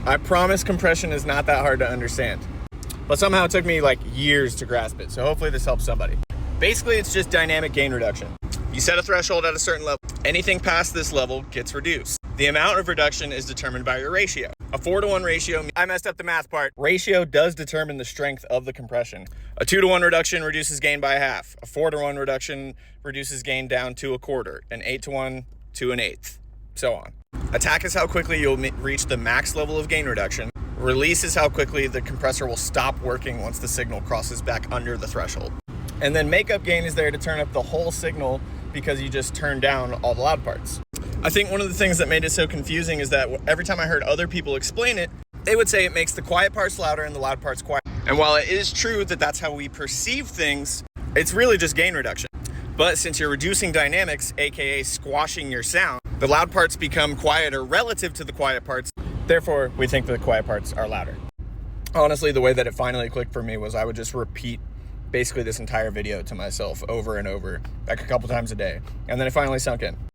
I promise compression is not that hard to understand, but somehow it took me like years to grasp it. So hopefully this helps somebody. Basically, it's just dynamic gain reduction. You set a threshold at a certain level. Anything past this level gets reduced. The amount of reduction is determined by your ratio. A 4-to-1 ratio, I messed up the math part. Ratio does determine the strength of the compression. A 2-to-1 reduction reduces gain by half. A 4-to-1 reduction reduces gain down to a quarter. An 8-to-1 to an eighth, so on. Attack is how quickly you'll reach the max level of gain reduction. Release is how quickly the compressor will stop working once the signal crosses back under the threshold. And then makeup gain is there to turn up the whole signal because you just turn down all the loud parts. I think one of the things that made it so confusing is that every time I heard other people explain it, they would say it makes the quiet parts louder and the loud parts quiet. And while it is true that that's how we perceive things, it's really just gain reduction. But since you're reducing dynamics, aka squashing your sound, the loud parts become quieter relative to the quiet parts. Therefore, we think the quiet parts are louder. Honestly, the way that it finally clicked for me was I would just repeat basically this entire video to myself over and over, like a couple times a day. And then it finally sunk in.